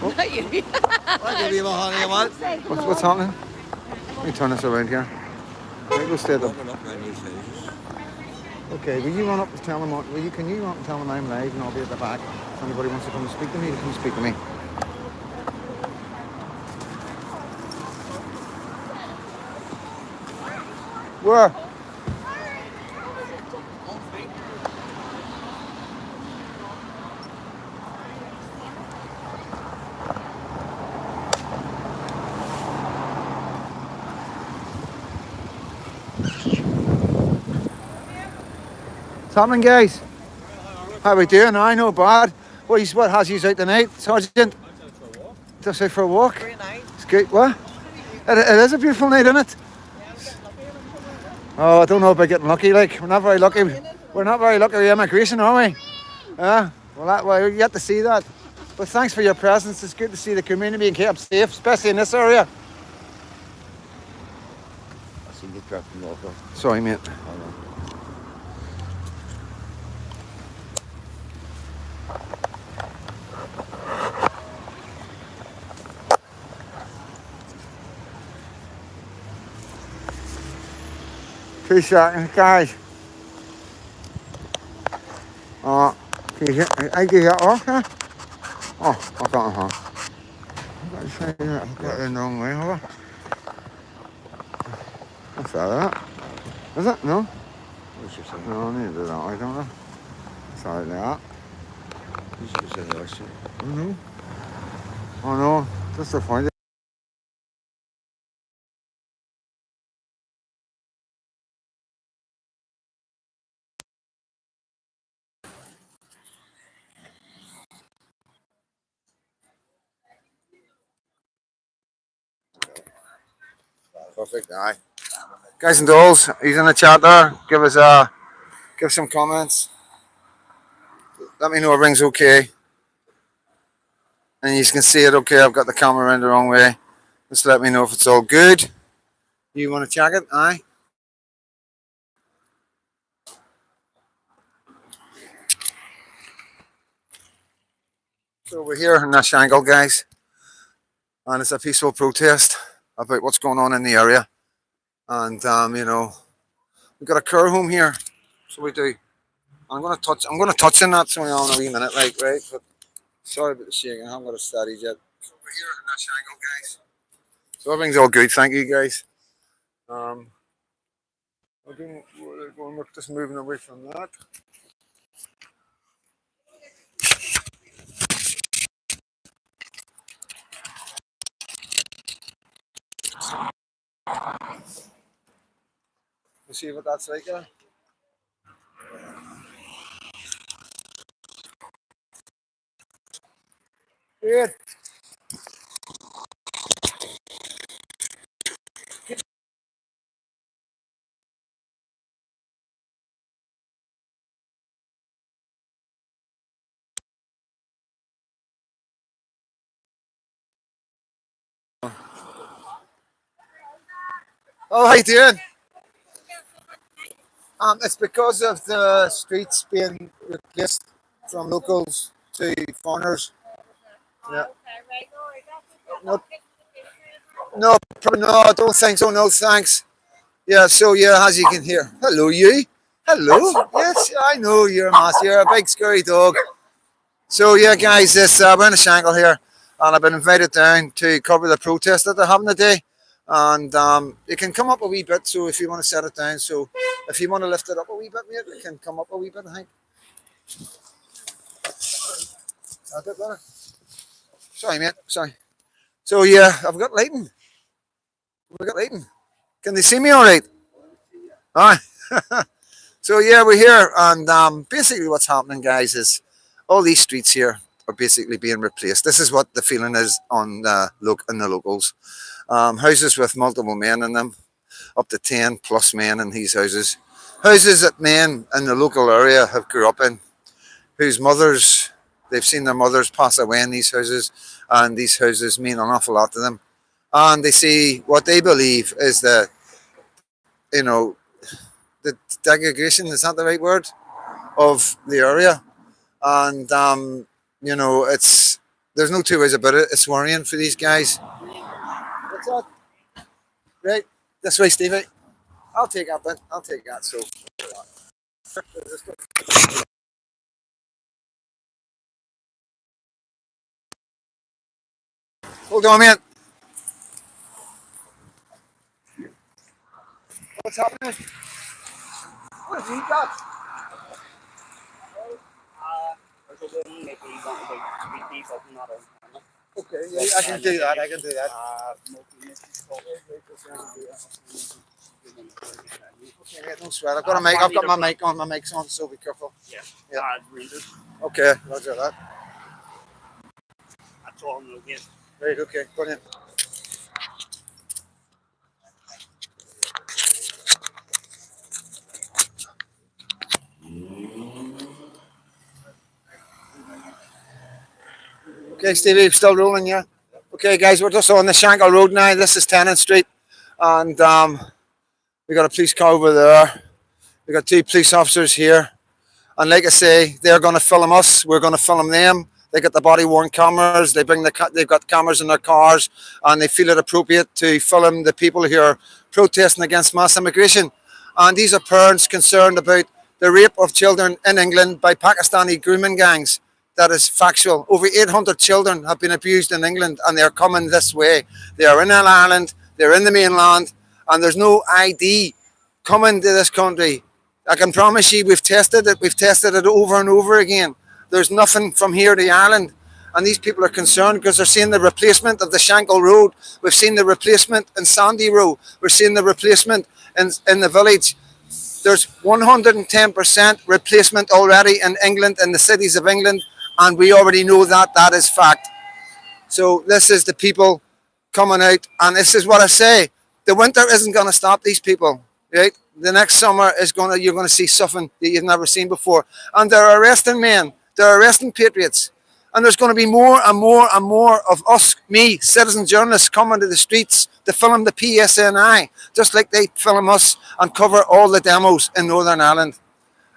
Oh. Not you. I'll give you my honey, you want? What's happening? Let me turn this around here. Right, go stay at the. Walking up around these houses. Okay, will you run up and tell them? Can you run up and tell them I'm live and I'll be at the back? If anybody wants to come and speak to me, they come speak to me. Where? What's happening, guys? How we doing? I know, bad. What has you out tonight, Sergeant? Just out for a walk. Very nice. It's good. What? It is a beautiful night, isn't it? Oh, I don't know about getting lucky. Like we're not very lucky. We're not very lucky with immigration, are we? Yeah. Well, you have to see that. But thanks for your presence. It's good to see the community being kept safe, especially in this area. I see you dropping off. Sorry, mate. Two seconds, guys. Can you hear? I can hear off, huh? Oh, I got it, huh? I've got it the wrong way, have I? What's that? Is it? No? What's your son? No, I need to do that. I don't know. Sorry, that. He's just in the ocean. No. Oh no, just the point. Perfect, aye. Guys and dolls, he's in the chat there. Give some comments. Let me know everything's okay. And you can see it okay. I've got the camera around the wrong way. Just let me know if it's all good. You want to check it? Aye. So we're here in Shankill, guys, and it's a peaceful protest about what's going on in the area. And we've got a care home here, so we do. I'm gonna touch on that so on in a wee minute, like right. But sorry about the shaking. I haven't got a steady yet. So we're here in Shankill, guys. So everything's all good. Thank you, guys. We're just moving away from that. You see what that's like, Good. Oh, how you doing? It's because of the streets being replaced from locals to foreigners. Yeah. No, no, I don't think so. No, thanks. Yeah, so yeah, as you can hear. Hello, you. Hello. Yes, I know you're a master. You're a big scary dog. So yeah, guys, we're in a Shankill here, and I've been invited down to cover the protest that they're having today. And you can come up a wee bit. So if you want to set it down, so if you want to lift it up a wee bit, mate, it can come up a wee bit. I think. A bit better. Sorry, mate. Sorry. So yeah, I've got lighting. We've got lighting. Can they see me all right? Aye. So yeah, we're here, and basically what's happening, guys, is all these streets here are basically being replaced. This is what the feeling is on the in the locals. Houses with multiple men in them, up to 10 plus men in these houses. Houses that men in the local area have grew up in, whose mothers, they've seen their mothers pass away in these houses, and these houses mean an awful lot to them. And they see what they believe is you know, the degradation, is that the right word, of the area. And, it's There's no two ways about it. It's worrying for these guys. What's that? Right. This way, Stevie. I'll take that then. I'll take that. So hold on, man. What's happening? What have you got? Okay, yeah, I can do that. I can do that. Okay, mate, don't sweat. I've got a mic. I've got my mic on. My mic's on, so be careful. Yeah. Yeah. Rangers. Okay, roger that. That's all I'm looking at. Right. Okay. Brilliant. Okay, Stevie, still rolling, yeah. Okay, guys, we're just on the Shankill Road now. This is Tennant Street, and we got a police car over there. We got two police officers here, and like I say, they're going to film us. We're going to film them. They got the body-worn cameras. They've got cameras in their cars, and they feel it appropriate to film the people who are protesting against mass immigration. And these are parents concerned about the rape of children in England by Pakistani grooming gangs. That is factual. Over 800 children have been abused in England, and they're coming this way. They are in Ireland, they're in the mainland, and there's no ID coming to this country. I can promise you, we've tested it. We've tested it over and over again. There's nothing from here to Ireland. And these people are concerned because they're seeing the replacement of the Shankill Road. We've seen the replacement in Sandy Row. We're seeing the replacement in the village. There's 110% replacement already in England, in the cities of England. And we already know that. That is fact. So this is the people coming out. And this is what I say. The winter isn't going to stop these people. Right? The next summer you're going to see something that you've never seen before. And they're arresting men. They're arresting patriots. And there's going to be more and more and more of us, me, citizen journalists, coming to the streets to film the PSNI, just like they film us and cover all the demos in Northern Ireland.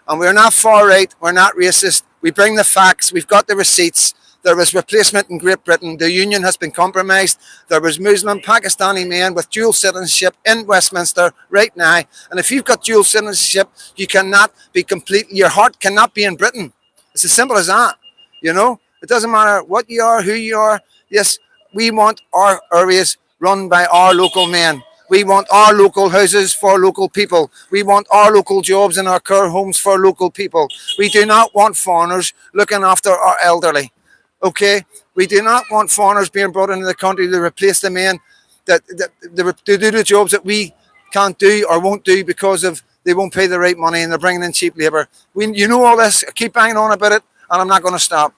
And we're not far right. We're not racist. We bring the facts. We've got the receipts. There was replacement in Great Britain. The union has been compromised. There was Muslim Pakistani men with dual citizenship in Westminster right now. And if you've got dual citizenship, you cannot be your heart cannot be in Britain. It's as simple as that. You know, it doesn't matter what you are, who you are. Yes, we want our areas run by our local men. We want our local houses for local people. We want our local jobs in our care homes for local people. We do not want foreigners looking after our elderly. Okay, we do not want foreigners being brought into the country to replace the men that to do the jobs that we can't do or won't do because of they won't pay the right money and they're bringing in cheap labour. You know all this. I keep banging on about it, and I'm not going to stop.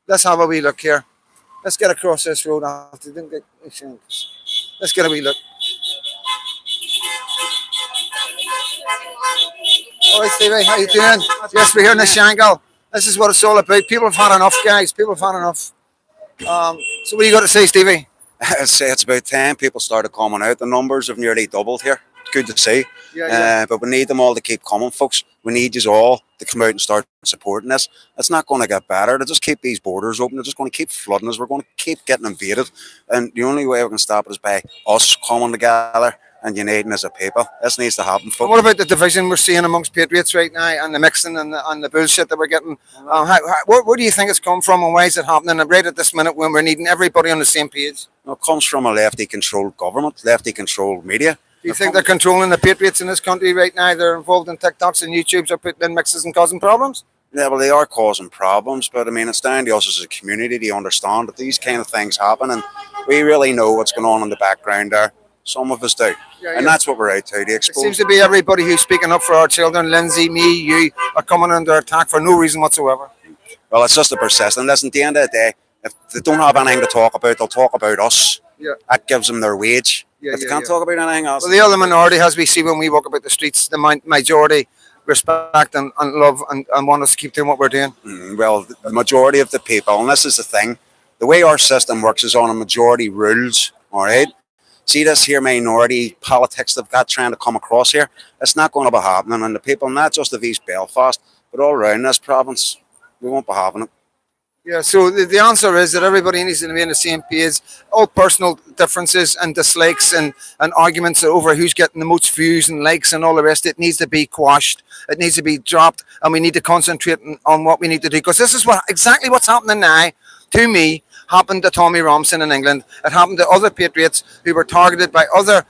Let's have a wee look here. Let's get across this road after. Let's get a wee look. All right, Stevie, how you doing? Yes, we're here in the Shankill. This is what it's all about. People have had enough, guys. People have had enough. So what do you got to say, Stevie? I'd say it's about 10 people started coming out. The numbers have nearly doubled here. It's good to see. Yeah. But we need them all to keep coming, folks. We need you all to come out and start supporting this. It's not going to get better. To just keep these borders open. They're just going to keep flooding us. We're going to keep getting invaded. And the only way we can stop it is by us coming together and uniting as a people. This needs to happen, folks. What about the division we're seeing amongst patriots right now, and the mixing and the bullshit that we're getting? Where do you think it's come from, and why is it happening right at this minute when we're needing everybody on the same page? Well, it comes from a lefty-controlled government, lefty-controlled media. Do you think they're controlling the patriots in this country right now? They're involved in TikToks and YouTubes, are putting in mixes and causing problems? Yeah, well, they are causing problems, but I mean, it's down to us as a community to understand that these kind of things happen, and we really know what's going on in the background there. Some of us do. And that's what we're out to expose. It seems to be everybody who's speaking up for our children, Lindsay, me, you, are coming under attack for no reason whatsoever. Well, it's just a persistent. Listen, at the end of the day, if they don't have anything to talk about, they'll talk about us. Yeah. That gives them their wage. If they can't talk about anything else. Well, the other minority, as we see when we walk about the streets, the majority respect and love and want us to keep doing what we're doing. Well, the majority of the people, and this is the thing, the way our system works is on a majority rules, all right? See this here minority politics they've got trying to come across here? It's not going to be happening. And the people, not just of East Belfast, but all around this province, we won't be having it. Yeah, so the answer is that everybody needs to be on the same page. All personal differences and dislikes and arguments over who's getting the most views and likes and all the rest, it needs to be quashed. It needs to be dropped, and we need to concentrate on what we need to do. Because this is what exactly what's happening now to me happened to Tommy Robinson in England. It happened to other patriots who were targeted by other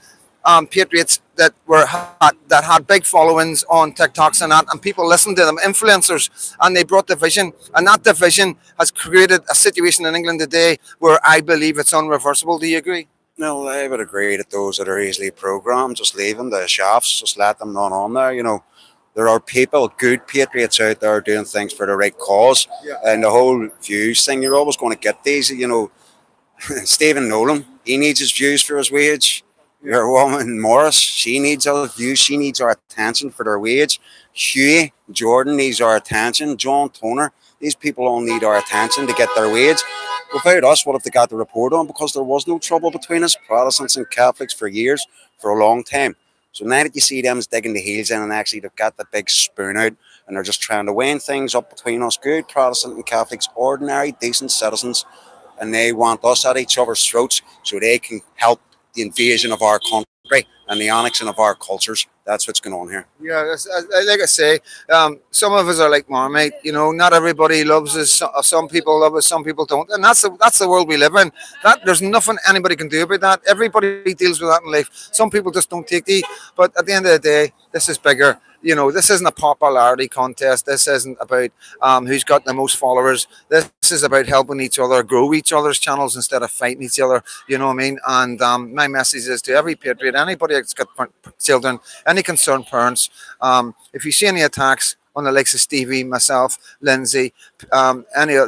patriots that had big followings on TikToks and that, and people listened to them, influencers, and they brought division, and that division has created a situation in England today where I believe it's unreversible. Do you agree? No, I would agree that those that are easily programmed, just leave them to shafts, just let them run on there. There are people, good patriots out there doing things for the right cause. Yeah. And the whole views thing, you're always going to get these. Stephen Nolan, he needs his views for his wage. Your woman Morris, she needs our views, she needs our attention for their wage. Hughie Jordan needs our attention. John Toner, these people all need our attention to get their wage. Without us, what have they got to report on? Because there was no trouble between us, Protestants and Catholics, for years, for a long time. So now that you see them digging the heels in and actually they've got the big spoon out and they're just trying to weigh things up between us, good Protestant and Catholics, ordinary, decent citizens, and they want us at each other's throats so they can help the invasion of our country and the annexing of our cultures. That's what's going on here. Yeah, like I say, some of us are like Marmite. Not everybody loves us. Some people love us, some people don't, and that's the world we live in. That there's nothing anybody can do about that. Everybody deals with that in life. Some people just don't take the. But at the end of the day, this is bigger. This isn't a popularity contest. This isn't about who's got the most followers. This is about helping each other grow each other's channels instead of fighting each other. You know what I mean? And my message is to every patriot, anybody that's got children, any concerned parents, if you see any attacks on the likes of Stevie, myself, Lindsay,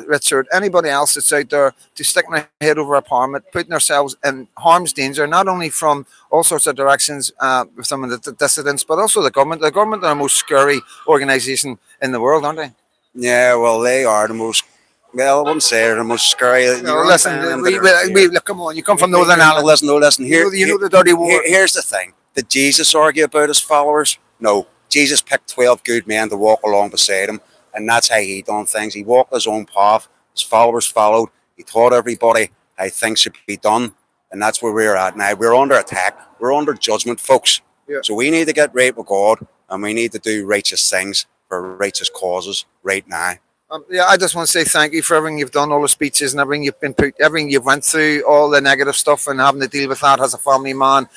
Richard, anybody else that's out there to sticking their head over a parliament, putting ourselves in harm's danger, not only from all sorts of directions with some of the dissidents, but also the government. The government are the most scary organisation in the world, aren't they? Yeah, well, they are the most. Well, I wouldn't say they're the most scary. Listen, look, come on, you come from Northern Ireland. Listen, no, listen. You know the dirty war. Here's the thing. Did Jesus argue about his followers? No. Jesus picked 12 good men to walk along beside him, and that's how he done things. He walked his own path. His followers followed. He taught everybody how things should be done, and that's where we're at now. We're under attack. We're under judgment, folks. Yeah. So we need to get right with God, and we need to do righteous things for righteous causes right now. Yeah, I just want to say thank you for everything you've done, all the speeches and everything you've been put, everything you've went through, all the negative stuff, and having to deal with that as a family man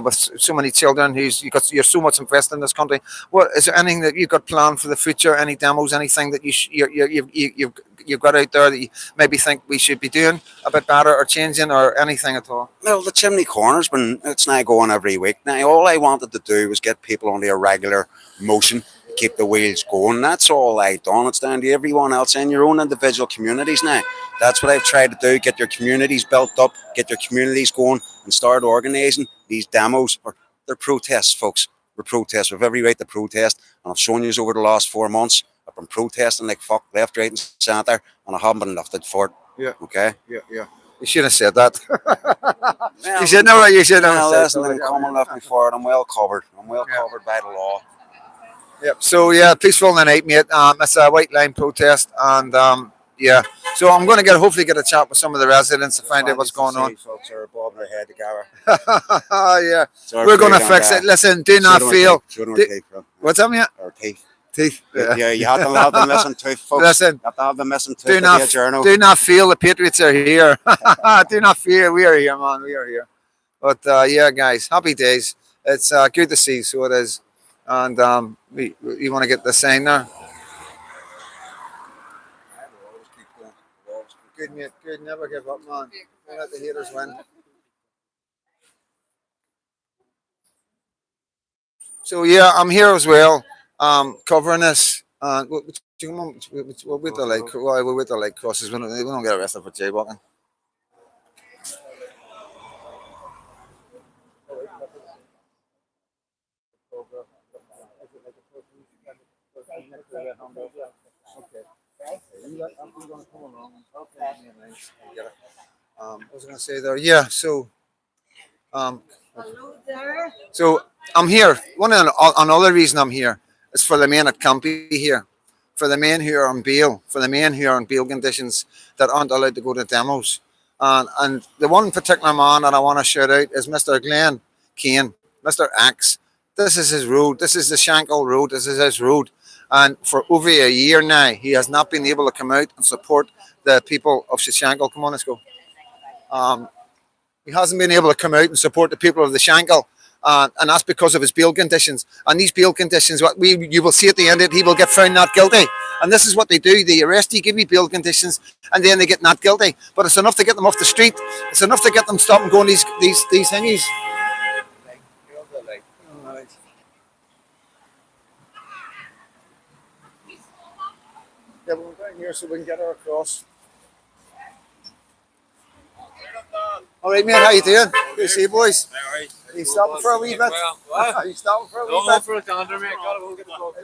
with so many children. You're so much invested in this country. What is there anything that you've got planned for the future? Any demos? Anything that you've got out there that you maybe think we should be doing a bit better or changing or anything at all? Well, the chimney corner's it's now going every week. Now, all I wanted to do was get people on a regular motion, keep the wheels going. That's all I done. It's down to everyone else in your own individual communities now. That's what I've tried to do. Get your communities built up, get your communities going, and start organising these demos. They're protests, folks. We're protests. We've every right to protest. And I've shown you over the last 4 months. I've been protesting like fuck, left, right, and centre, and I haven't been lifted for it. Yeah. Okay? Yeah. You should have said that. Well, you should know. You should have said listen, that. come and lift me for it. I'm well covered. I'm well covered by the law. Yep. So yeah, peaceful in the night, mate. It's a white line protest, and yeah. So I'm going to hopefully get a chat with some of the residents to find out what's going on. Folks are bobbing their head together. Yeah, we're going to fix it. Listen, do not feel. What's that, mate? Or teeth. Teeth. Yeah, you have to have the missing tooth, folks. Listen, you have to have the missing tooth. Do not feel the Patriots are here. Do not fear. We are here, man. We are here. But yeah, guys, happy days. It's good to see. So it is. And you want to get the sign there? Good, mate. Good. Never give up, man. Don't let the haters win. So yeah, I'm here as well, covering this. We're with the we're with the light crosses. We don't get arrested for jaywalking. What was I going to say there? Yeah, so Hello there. so I'm here. Another reason I'm here is for the men that can't be here. for the men who are on bail, for the men who are on bail conditions that aren't allowed to go to demos. And the one particular man that I want to shout out is Mr. Glenn Kane, Mr. Axe. This is his road. This is the Shankill Road. This is his road. And for over a year now, he has not been able to come out and support the people of Shankill. Come on, let's go. Um, he hasn't been able to come out and support the people of the Shankill. And that's because of his bail conditions. And these bail conditions, you will see at the end of it, he will get found not guilty. And this is what they do: they arrest you, give you bail conditions, and then they get not guilty. But it's enough to get them off the street. It's enough to get them stopped and going these thingies. Yeah, we're down here so we can get her across. All right, mate. How you doing? Good to see you, boys. Are you stopping for a wee bit? Are you stopping for a wee bit? For a gander, mate. Gotta go get the dog.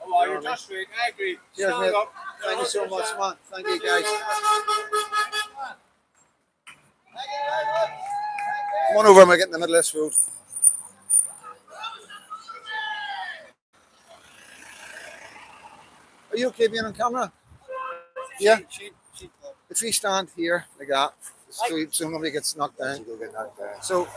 Oh, you're just sweet. I agree. Cheers, Stand mate. up. Thank you so much, man. Thank you, guys. Come on over and we're getting in the middle of this road. Are you okay being on camera? Yeah. If we stand here like that, so nobody gets knocked down. So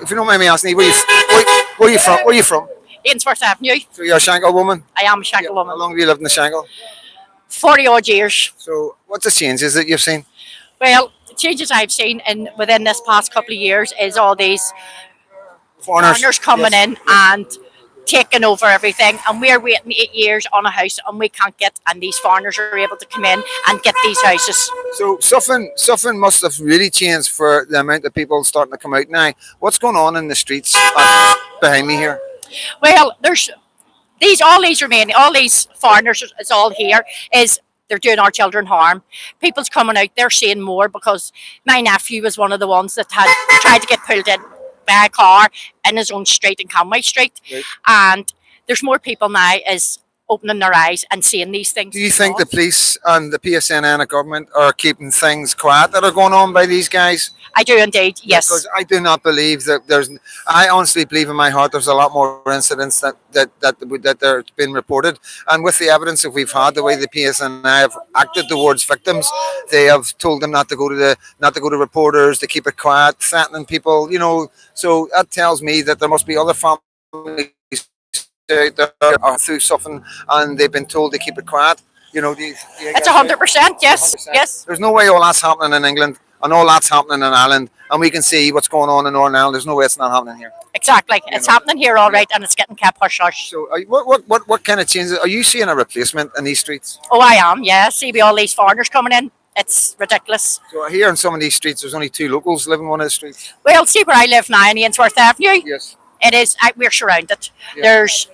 if you don't mind me asking, where are you from? Where are you from? Ainsworth Avenue. So you're a Shankill woman? I am a Shankill Yeah. woman. How long have you lived in the Shankill? 40 odd years. So what's the changes that you've seen? Well, the changes I've seen within this past couple of years is all these foreigners coming Yes. in and taking over everything, and we're waiting 8 years on a house and we can't get, and these foreigners are able to come in and get these houses. So something must have really changed for the amount of people starting to come out now. What's going on in the streets behind me here? Well, there's all these foreigners is all here is they're doing our children harm. People's coming out, they're seeing more because my nephew was one of the ones that had tried to get pulled in by a car in his own street in Conway Street. Right. And there's more people now is opening their eyes and seeing these things. Do you think the police and the PSNN and government are keeping things quiet that are going on by these guys? I do indeed, yes. Because I do not believe that I honestly believe in my heart there's a lot more incidents that are been reported. And with the evidence that we've had, the way the PSNN have acted towards victims, they have told them not to go to reporters, to keep it quiet, threatening people, So that tells me that there must be other families out there are through something and they've been told to keep it quiet. It's 100%, yes, 100%. yes. There's no way all that's happening in England and all that's happening in Ireland, and we can see what's going on in Northern Ireland. There's no way it's not happening here. Exactly. It's happening here all right, and it's getting kept hush hush. So, what kind of changes are you seeing a replacement in these streets? Oh, I am, yeah. See all these foreigners coming in. It's ridiculous. So here in some of these streets, there's only 2 locals living in one of the streets. Well, see where I live now in Ainsworth Avenue. Yes. It is. We're surrounded. Yeah. There's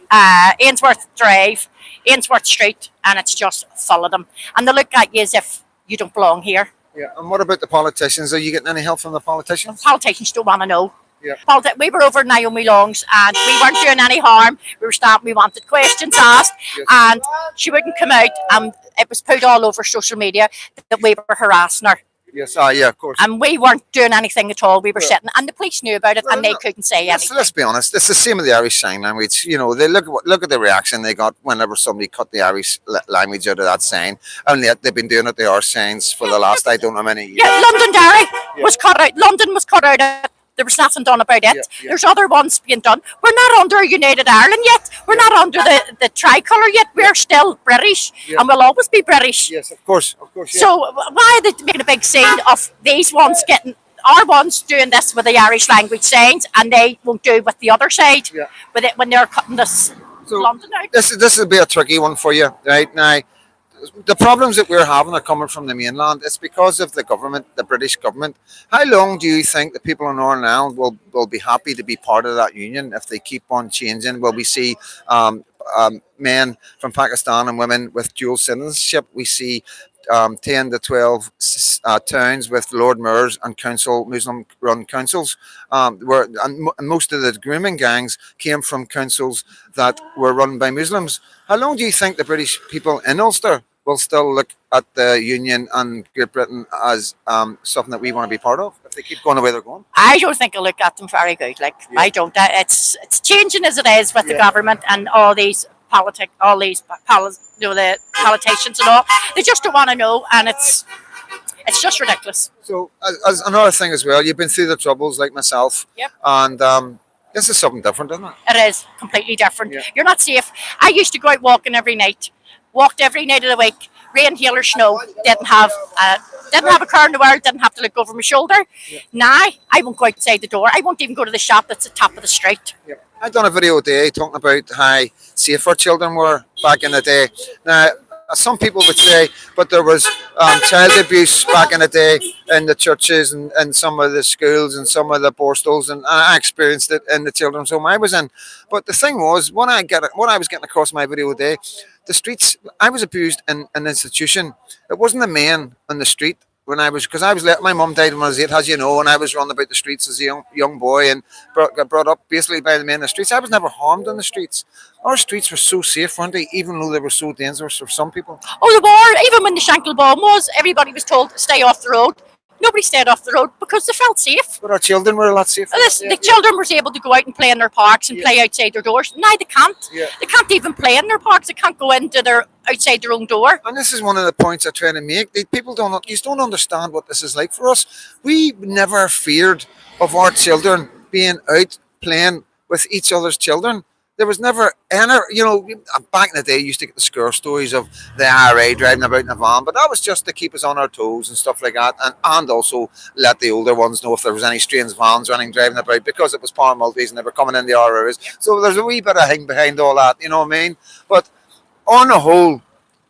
Ainsworth Drive, Ainsworth Street, and it's just full of them. And they look at you as if you don't belong here. Yeah. And what about the politicians? Are you getting any help from the politicians? Politicians don't want to know. Yeah. We were over Naomi Long's and we weren't doing any harm. We were stopping. We wanted questions asked, Yes. and she wouldn't come out. And it was put all over social media that we were harassing her. Yes. Yeah. Of course. And we weren't doing anything at all. We were Yeah. sitting, and the police knew about it, Well, and they no, couldn't say Let's, anything. let's be honest. It's the same with the Irish Sign Language. They look at the reaction they got whenever somebody cut the Irish language out of that sign, and yet they've been doing it to our signs for the last I don't know how many years. Yeah, Londonderry was cut out. London was cut out. There was nothing done about it. Yeah, yeah. There's other ones being done. We're not under United Ireland yet. We're not under the tricolour yet. We're still British, Yeah. and we'll always be British. Yes, of course. Yeah. So why are they making a big scene of these ones getting our ones doing this with the Irish language signs, and they won't do with the other side Yeah. with it when they're cutting this So London out? this will be a tricky one for you right now. The problems that we're having are coming from the mainland. It's because of the government, the British government. How long do you think the people in Northern Ireland will be happy to be part of that union if they keep on changing? Will we see men from Pakistan and women with dual citizenship? We see 10 to 12 towns with Lord Mayors and Muslim-run councils, and most of the grooming gangs came from councils that were run by Muslims. How long do you think the British people in Ulster will still look at the Union and Great Britain as something that we want to be part of? if they keep going the way they're going. I don't think I look at them very good. Like I don't. It's changing as it is with the government and all these the politicians and all. They just don't want to know, and it's just ridiculous. So, as another thing as well, you've been through the troubles like myself, Yep. and this is something different, isn't it? It is completely different. Yeah. You're not safe. I used to go out walking every night, walked every night of the week, rain, hail, or snow. Didn't have a car in the world. Didn't have to look over my shoulder. Now I won't go outside the door. I won't even go to the shop that's at the top of the street. I done a video today talking about how safe our children were back in the day. Now, some people would say, but there was child abuse back in the day in the churches and some of the schools and some of the borstals, and I experienced it in the children's home I was in. But the thing was, what I was getting across my video today, the streets, I was abused in an institution. It wasn't the men on the street. When I was, because I was, my mum died when I was 8, as you know, and I was running about the streets as a young boy and got brought up basically by the men in the streets. I was never harmed on the streets. Our streets were so safe, weren't they? Even though they were so dangerous for some people. Oh, the war! Even when the Shankill bomb was, everybody was told to stay off the road. Nobody stayed off the road because they felt safe. But our children were a lot safer. The children were able to go out and play in their parks and play outside their doors. Now they can't. Yeah. They can't even play in their parks. They can't go into their outside their own door. And this is one of the points I'm trying to make. People you don't understand what this is like for us. We never feared of our children being out playing with each other's children. There was never any, back in the day, you used to get the scare stories of the IRA driving about in a van, but that was just to keep us on our toes and stuff like that, and also let the older ones know if there was any strange vans running driving about, because it was power multis and they were coming in the RRs. So there's a wee bit of thing behind all that, you know what I mean? But on the whole,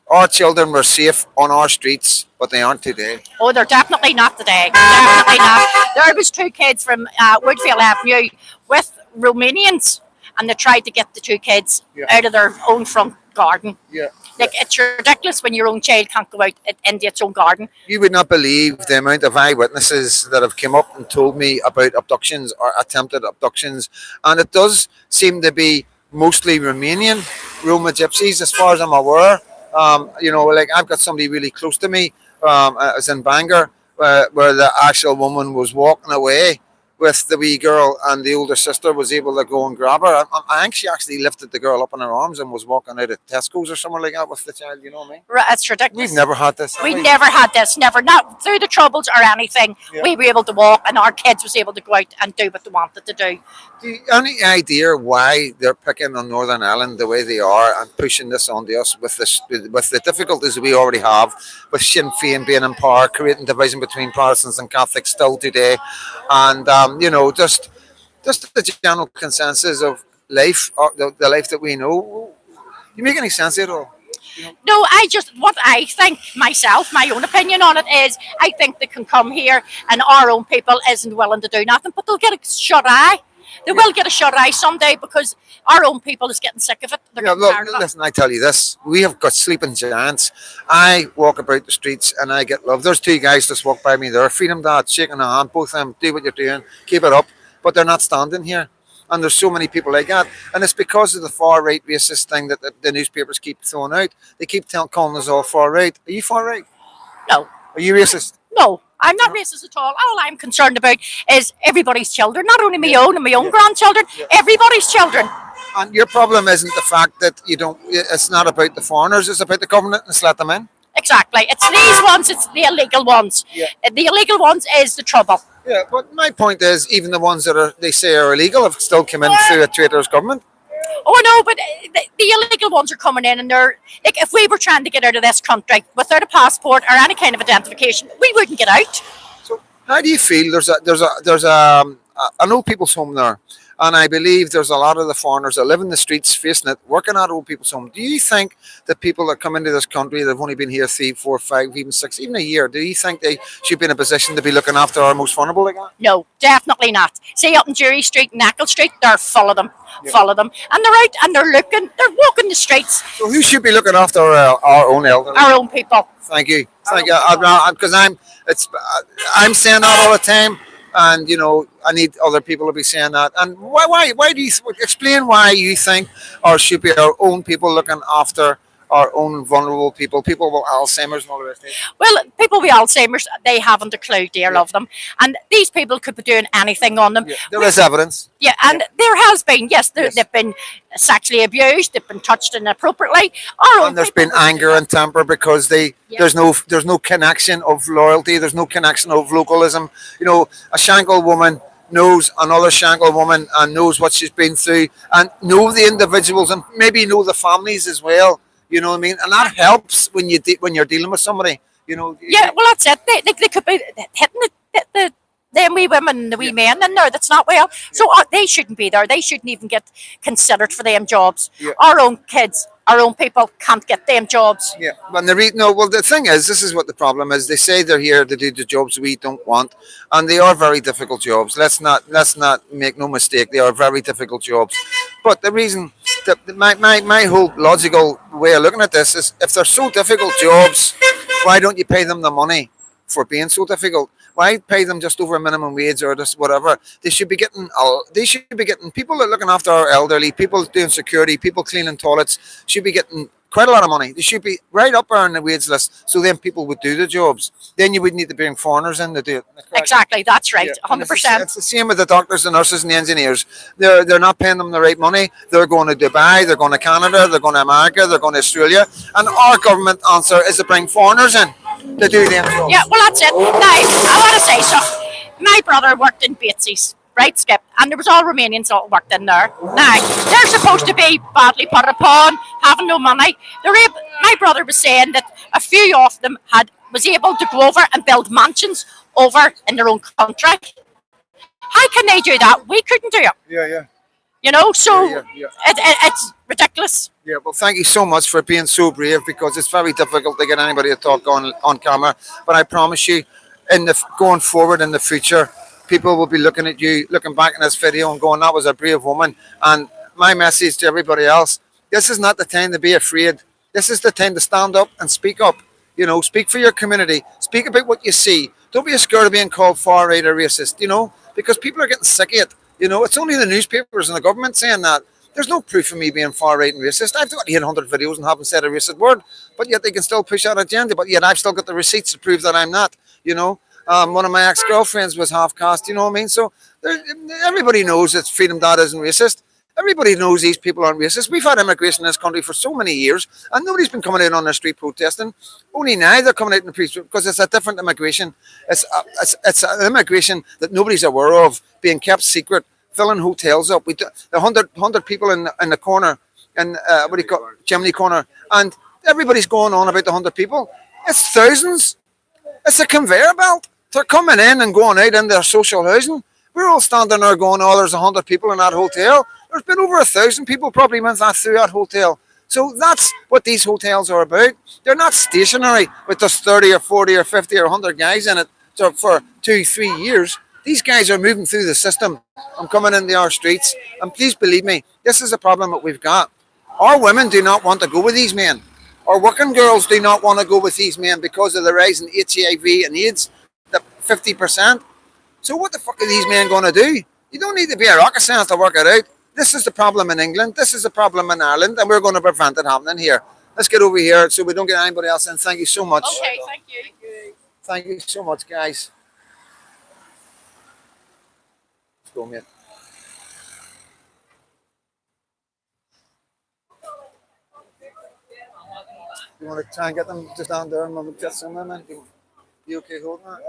our children were safe on our streets, but they aren't today. Oh, they're definitely not today. Definitely not. There was 2 kids from Woodfield Avenue with Romanians, and they tried to get the 2 kids out of their own front garden. Yeah. Like, it's ridiculous when your own child can't go out into its own garden. You would not believe the amount of eyewitnesses that have come up and told me about abductions or attempted abductions, and it does seem to be mostly Romanian Roma gypsies, as far as I'm aware. Like I've got somebody really close to me. It was in Bangor, where the actual woman was walking away with the wee girl, and the older sister was able to go and grab her. I think she actually lifted the girl up in her arms and was walking out of Tesco's or somewhere like that with the child, you know what I mean? It's ridiculous. We've never had this. We never had this, never. Not through the troubles or anything. Yeah. We were able to walk, and our kids was able to go out and do what they wanted to do. Do you any idea why they're picking on Northern Ireland the way they are and pushing this onto us with the difficulties we already have, with Sinn Féin being in power, creating division between Protestants and Catholics still today, and just the general consensus of life, or the life that we know? Do you make any sense at all? No, what I think myself, my own opinion on it is, I think they can come here and our own people isn't willing to do nothing, but they'll get a shut eye. They will get a shut eye someday, because our own people is getting sick of it. They're getting tired of it. Listen, I tell you this, we have got sleeping giants. I walk about the streets and I get love. There's 2 guys just walk by me there, freedom dad, shaking a hand, both of them, do what you're doing, keep it up, but they're not standing here. And there's so many people like that, and it's because of the far right racist thing that the newspapers keep throwing out. They keep calling us all far right. Are you far right? No. Are you racist? No, I'm not racist at all. All I'm concerned about is everybody's children, not only my own and my own grandchildren, everybody's children. And your problem isn't the fact that it's not about the foreigners, it's about the government, and let them in. Exactly. It's these ones, it's the illegal ones. Yeah. The illegal ones is the trouble. Yeah, but my point is, even the ones that they say are illegal have still come in through a traitor's government. Oh, no, but the illegal ones are coming in, and they're like, if we were trying to get out of this country without a passport or any kind of identification, we wouldn't get out. So, how do you feel? There's an old people's home there, and I believe there's a lot of the foreigners that live in the streets facing it, working at old people's home. Do you think that people that come into this country that have only been here 3, 4, 5, even 6, even a year, do you think they should be in a position to be looking after our most vulnerable like that? No, definitely not. See, up in Jury Street and Eccles Street, they're full of them. Full of them. And they're out and they're walking the streets. So who should be looking after our own elderly? Our own people. Thank you. Because I'm saying that all the time, and I need other people to be saying that. And why do you explain why you think our should be our own people looking after our own vulnerable people with Alzheimer's and all the rest of it. Well, people with Alzheimer's, they haven't a clue, dear Yeah. love them. And these people could be doing anything on them. Yeah, there is evidence. Yeah, and there has been, yes, Yes. they've been sexually abused, they've been touched inappropriately. Our own And there's people been would do anger that. and temper because Yeah. there's no connection of loyalty, there's no connection of localism. You know, a Shankill woman knows another Shankill woman and knows what she's been through and know the individuals and maybe know the families as well. You know what I mean? And that helps when when you're dealing with somebody. You know. Yeah, well, that's it. They could be hitting them wee women and the wee men in there that's not well. So they shouldn't be there. They shouldn't even get considered for them jobs. Yeah. Our own kids, our own people can't get them jobs. Yeah, when they no. Well, the thing is, this is what the problem is. They say they're here to do the jobs we don't want, and they are very difficult jobs. Let's not make no mistake. They are very difficult jobs. But the reason that my whole logical way of looking at this is, if they're so difficult jobs, why don't you pay them the money for being so difficult? Why pay them just over minimum wage or just whatever? They should be getting. They should be getting. People that are looking after our elderly, people doing security, people cleaning toilets, should be getting quite a lot of money. They should be right up there on the wage list. So then people would do the jobs. Then you would need to bring foreigners in to do it. Exactly, that's right, Yeah, and 100%. It's the same with the doctors, the nurses, and the engineers. They're not paying them the right money. They're going to Dubai, they're going to Canada, they're going to America, they're going to Australia, and our government answer is to bring foreigners in to do them jobs. Yeah, well, that's it. Now, I want to say so. My brother worked in Bates's, right, Skip? And there was all Romanians that worked in there. Now, they're supposed to be badly put upon, having no money. My brother was saying that a few of them was able to go over and build mansions over in their own country. How can they do that? We couldn't do it. Yeah. You know, so Yeah. it's ridiculous. Yeah, well, thank you so much for being so brave, because it's very difficult to get anybody to talk on camera. But I promise you, going forward in the future, people will be looking at you, looking back in this video and going, "That was a brave woman." And my message to everybody else: this is not the time to be afraid. This is the time to stand up and speak up. You know, speak for your community. Speak about what you see. Don't be scared of being called far right or racist. You know, because people are getting sick of it. You know, it's only the newspapers and the government saying that. There's no proof of me being far right and racist. I've got 800 videos and haven't said a racist word, but yet they can still push that agenda. But yet I've still got the receipts to prove that I'm not. You know, one of my ex-girlfriends was half caste. You know what I mean? So everybody knows that Freedom Dad isn't racist. Everybody knows these people aren't racist. We've had immigration in this country for so many years, and nobody's been coming out on the street protesting. Only now they're coming out in the street because it's a different immigration. It's an immigration that nobody's aware of, being kept secret, filling hotels up. We do, the 100 people in the corner, and what do you call it? Chimney corner, and everybody's going on about the 100 people. It's thousands. It's a conveyor belt. They're coming in and going out in their social housing. We're all standing there going, "Oh, there's 100 people in that hotel." There's been over 1,000 people probably went through that hotel. So that's what these hotels are about. They're not stationary with just 30 or 40 or 50 or 100 guys in it for 2-3 years. These guys are moving through the system and coming into our streets. And please believe me, this is a problem that we've got. Our women do not want to go with these men. Our working girls do not want to go with these men because of the rise in HIV and AIDS, the 50%. So what the fuck are these men going to do? You don't need to be a rocket scientist to work it out. This is the problem in England. This is the problem in Ireland, and we're going to prevent it happening here. Let's get over here so we don't get anybody else in. Thank you so much. Okay, thank you. Thank you so much, guys. Let's go, mate. You want to try and get them just down there and we'll get some of them in? You okay holding that?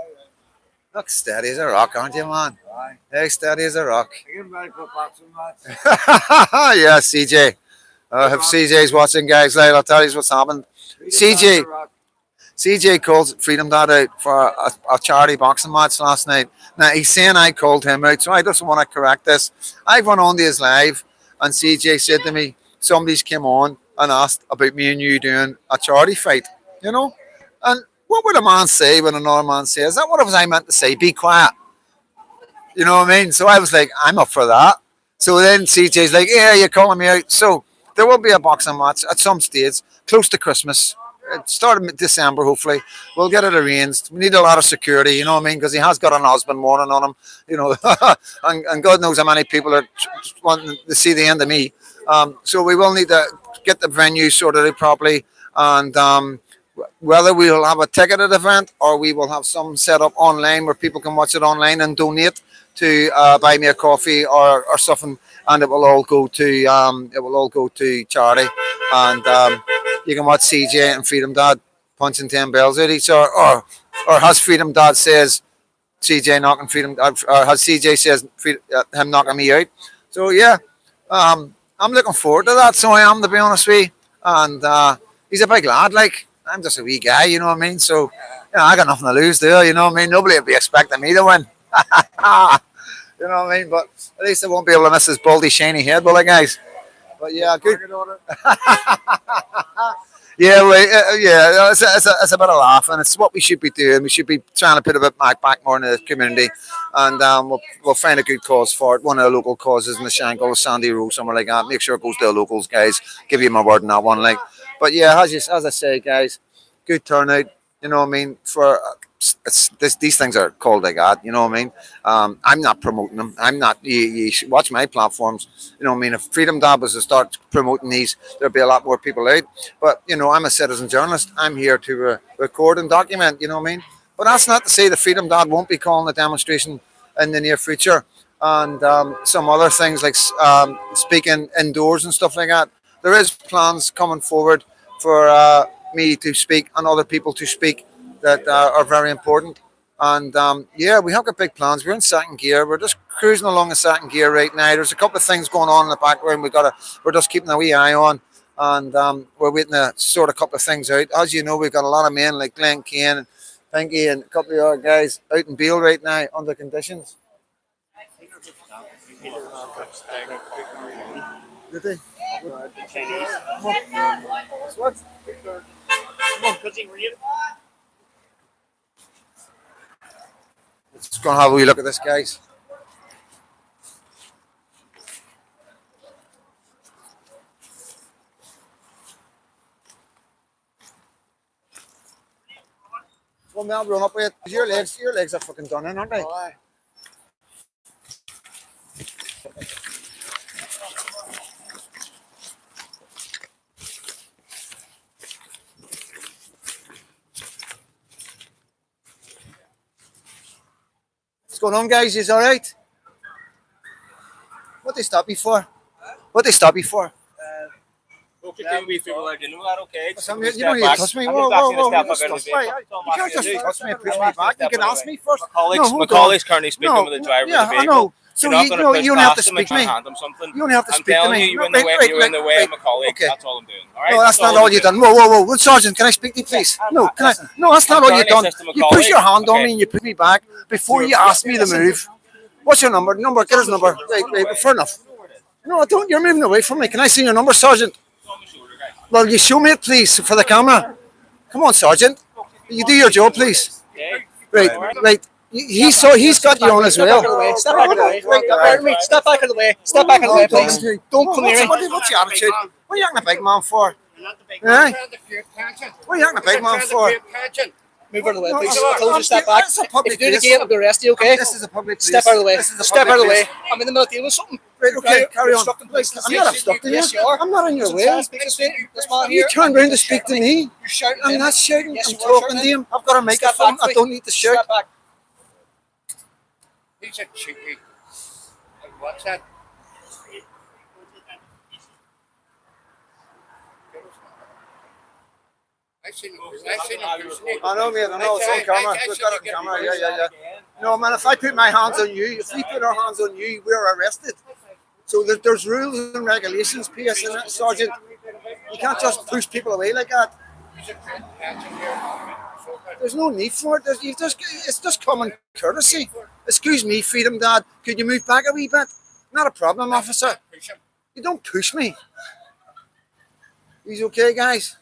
Look steady as a rock, aren't you, man? Aye. Hey, steady as a rock. I get ready for boxing match. Yeah, CJ. If CJ's watching, guys, I'll tell you what's happened. CJ called Freedom Dad out for a charity boxing match last night. Now, he's saying I called him out, so I just want to correct this. I went on to his live, and CJ said to me, somebody's came on and asked about me and you doing a charity fight, you know? And what would a man say when another man says that? What was I meant to say? Be quiet. You know what I mean? So I was like, I'm up for that. So then CJ's like, yeah, you're calling me out. So there will be a boxing match at some stage, close to Christmas. It started in December, hopefully. We'll get it arranged. We need a lot of security, you know what I mean? Because he has got an husband warning on him, you know. and God knows how many people are wanting to see the end of me. So we will need to get the venue sorted out properly. and whether we will have a ticketed event or we will have some set up online where people can watch it online and donate to buy me a coffee or something, and it will all go to charity, and you can watch CJ and Freedom Dad punching 10 bells at each other, or has Freedom Dad says CJ knocking Freedom, or has CJ says him knocking me out. So yeah, I'm looking forward to that. So I am, to be honest with you. And he's a big lad. Like, I'm just a wee guy, you know what I mean? So yeah, I got nothing to lose there. You know what I mean? Nobody would be expecting me to win. You know what I mean? But at least I won't be able to miss his baldy shiny head, will I, guys? But yeah, good. Yeah, yeah, it's a bit of laugh, and it's what we should be doing. We should be trying to put a bit back more into the community, and we'll find a good cause for it. One of the local causes in the Shankill, Sandy Road, somewhere like that. Make sure it goes to the locals, guys. Give you my word on that one. Like, but yeah, as I say, guys, good turnout. You know what I mean? For these things are called like that. You know what I mean? I'm not promoting them. I'm not. You should watch my platforms. You know what I mean? If Freedom Dad was to start promoting these, there'd be a lot more people out. But you know, I'm a citizen journalist. I'm here to record and document. You know what I mean? But that's not to say the Freedom Dad won't be calling a demonstration in the near future, and some other things like speaking indoors and stuff like that. There is plans coming forward for me to speak and other people to speak that are very important. And yeah, we have got big plans. We're in second gear. We're just cruising along in second gear right now. There's a couple of things going on in the background. We're just keeping a wee eye on, and we're waiting to sort a couple of things out. As you know, we've got a lot of men like Glenn Kane and Pinky and a couple of other guys out in Beale right now under conditions. Did they? What? Let's go and have a wee look at this, guys. Well, now run up with it. Your legs are fucking done in, aren't they? What's going on, guys? Is all right? What they stop you for? What they stop you for? We feel like you know that, okay? You don't need to touch me. Whoa. You can't just touch me and push me back. You can ask me first. My colleague's currently speaking with the driver yeah, of the I vehicle. know. So you don't have to speak to me. You don't have to speak to telling me. you, you're in the way of my colleague. Okay. That's all I'm doing. All right? No, that's not all you've done. Whoa. Sergeant, can I speak to you, please? No, can I? No, that's not all you've done. You push your hand on me and you put me back before you ask me to move. What's your number? Get his number. Right, fair enough. No, I don't. You're moving away from me. Can I see your number, Sergeant? Well, you show me it, please, for the camera. Come on, Sergeant. You do your job, please. Right. He's got you on as well. Step back out of the way. Step back out of the way. Step back out of the way, please. Don't come near me. What's your attitude? What are you acting a big man for? Eh? What are you acting a big man for? Move out of the way, please. I told you to step back. If you do it again, I'll be arrested, okay? This is a public place. Step out of the way. Step out of the way. place. I'm in the middle of dealing with something. Right, okay, carry on. Obstructing police. I'm not obstructing you. Yes, you are. I'm not in your way. This man You here. turn around to speak to me. You're shouting. I'm not shouting. Yes, I'm you are talking shouting. to him. I've got a microphone. I don't need to shout. Step back. He's a cheeky. What's that? I seen him. I know, mate. I know. It's on camera. We've got it on camera. Yeah. No, man. If I put my hands on you, if we put our hands on you, we're arrested. So there's rules and regulations, PS, and Sergeant. You can't just push people away like that. There's no need for it. It's just common courtesy. Excuse me, Freedom Dad. Could you move back a wee bit? Not a problem, officer. You don't push me. He's okay, guys.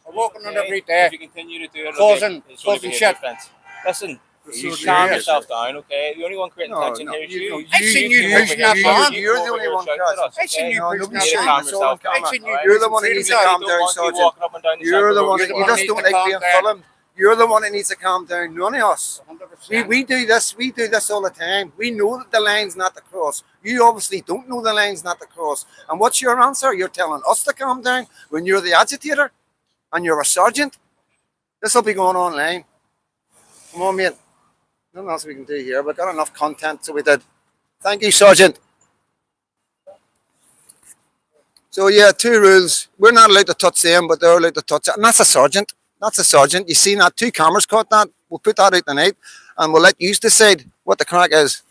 I'm walking on every day. If you continue to do it, Causing it's only shit. defense. Listen, You calm yourself down, okay? The only one creating No, tension no, here is you you. know, I seen you pushing that man. you're the only one causing. I seen you No, pushing nobody's that saying man. it's all on I camera. seen you. You're the one that needs to calm down, Sergeant. You're the one that you just don't like being filmed. You're the one that needs to calm down. None of us. We do this. We do this all the time. We know that the line's not to cross. You obviously don't know the line's not to cross. And what's your answer? You're telling us to calm down when you're the agitator and you're a sergeant. This will be going online. Come on, mate. Nothing else we can do here. We've got enough content, so we did. Thank you, Sergeant. So yeah, 2 rules. We're not allowed to touch them, but they're allowed to touch it. And that's a sergeant. That's a sergeant. You seen that? 2 cameras caught that. We'll put that out tonight, and we'll let you decide what the crack is.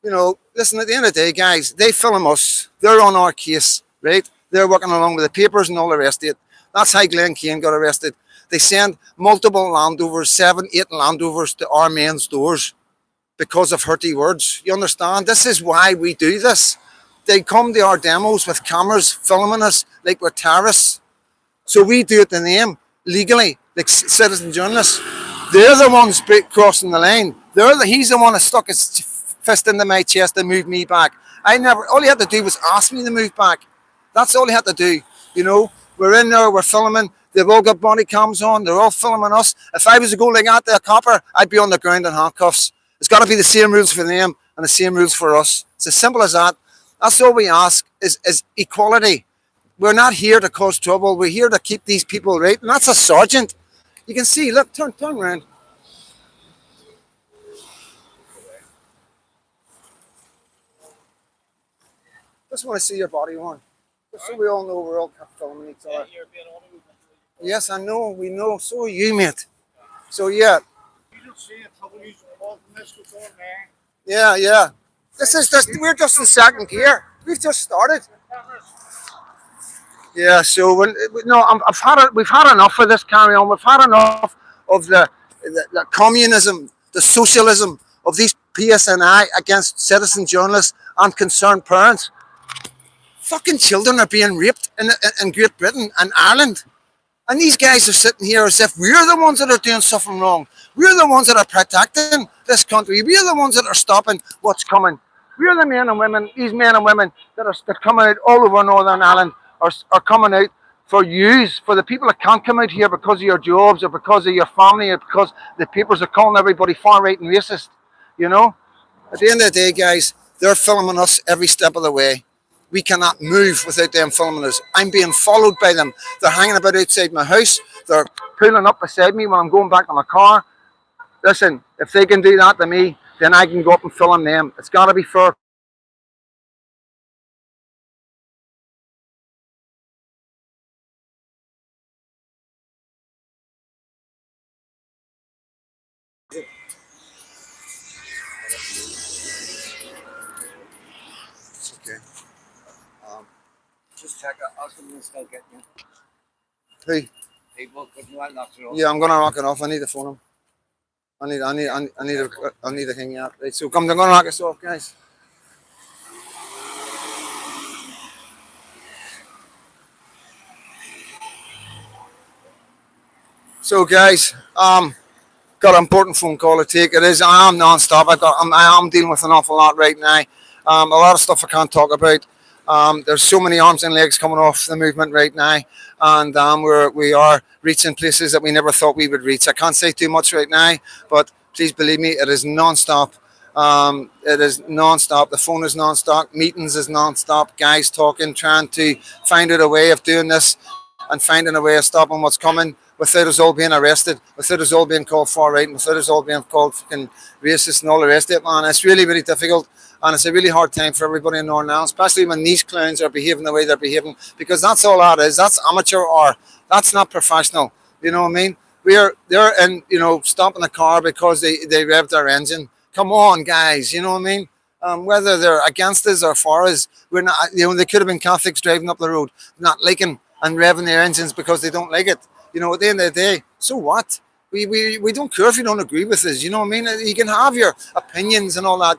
You know, listen, at the end of the day, guys, they film us. They're on our case, right? They're working along with the papers and all the rest of it. That's how Glenn Keane got arrested. They send multiple Land Rovers, 7, 8 Land Rovers to our men's doors because of hurty words. You understand? This is why we do this. They come to our demos with cameras filming us like we're terrorists. So we do it to them legally, like citizen journalists. They're the ones crossing the line. He's the one that stuck his fist into my chest and moved me back. All he had to do was ask me to move back. That's all he had to do. You know, we're in there, we're filming. They've all got body cams on. They're all filming us. If I was to go like that to a copper, I'd be on the ground in handcuffs. It's got to be the same rules for them and the same rules for us. It's as simple as that. That's all we ask is equality. We're not here to cause trouble. We're here to keep these people right. And that's a sergeant. You can see, look, turn around. Just want to see your body on. Just so we all know we're all filming each other. Yes, I know, we know. So are you, mate. So yeah. Yeah. We're just in second gear. We've just started. Yeah, so we've had enough of this carry on. We've had enough of the communism, the socialism of these PSNI against citizen journalists and concerned parents. Fucking children are being raped in Great Britain and Ireland. And these guys are sitting here as if we're the ones that are doing something wrong. We're the ones that are protecting this country. We're the ones that are stopping what's coming. We're the men and women, these men and women that are coming out all over Northern Ireland are coming out for yous, for the people that can't come out here because of your jobs or because of your family or because the papers are calling everybody far right and racist. You know? At the end of the day, guys, they're filming us every step of the way. We cannot move without them filming us. I'm being followed by them. They're hanging about outside my house. They're pulling up beside me when I'm going back to my car. Listen, if they can do that to me, then I can go up and film them. It's got to be fair. Okay. Just check it. Ask them to still get you. Who? People, because you might knock it off. Yeah, I'm gonna knock it off. I need to phone him. I need to hang out. Right, so I'm gonna knock this off, guys. So, guys, got an important phone call to take. I am non-stop. I am dealing with an awful lot right now. A lot of stuff I can't talk about. There's so many arms and legs coming off the movement right now, and we are reaching places that we never thought we would reach. I can't say too much right now, but please believe me, it is non-stop. It is non-stop. The phone is non-stop. Meetings is non-stop. Guys talking, trying to find out a way of doing this and finding a way of stopping what's coming without us all being arrested, without us all being called far right, and without us all being called fucking racist and all the rest of it, man. It's really, really difficult. And it's a really hard time for everybody in Northern Ireland, especially when these clowns are behaving the way they're behaving, because that's all that is. That's amateur hour. That's not professional. You know what I mean? They're in, stopping the car because they revved their engine. Come on, guys. You know what I mean? Whether they're against us or for us, we're not. They could have been Catholics driving up the road, not liking and revving their engines because they don't like it. At the end of the day, so what? We don't care if you don't agree with us. You know what I mean? You can have your opinions and all that.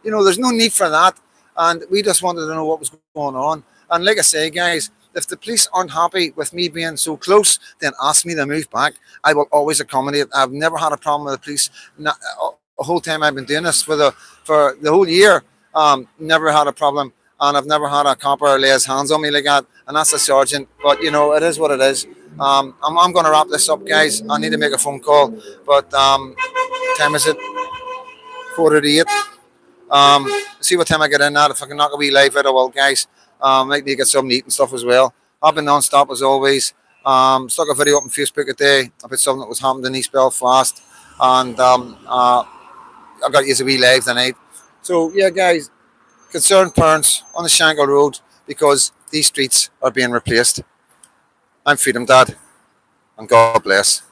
There's no need for that. And we just wanted to know what was going on. And like I say, guys, If the police aren't happy with me being so close, then ask me to move back. I will always accommodate. I've never had a problem with the police. The whole time I've been doing this for the whole year, never had a problem, and I've never had a copper lay his hands on me like that. And that's a sergeant. But it is what it is. I'm going to wrap this up, guys. I need to make a phone call. But time is it? 4:38. See what time I get in at. If I can knock a wee live out, I will, guys. Might need to get something to eat and stuff as well. I've been non-stop as always. Stuck a video up on Facebook today about something that was happening in East Belfast, and I got to use a wee live tonight. So yeah, guys, concerned parents on the Shankill Road because these streets are being replaced. I'm Freedom Dad, and God bless.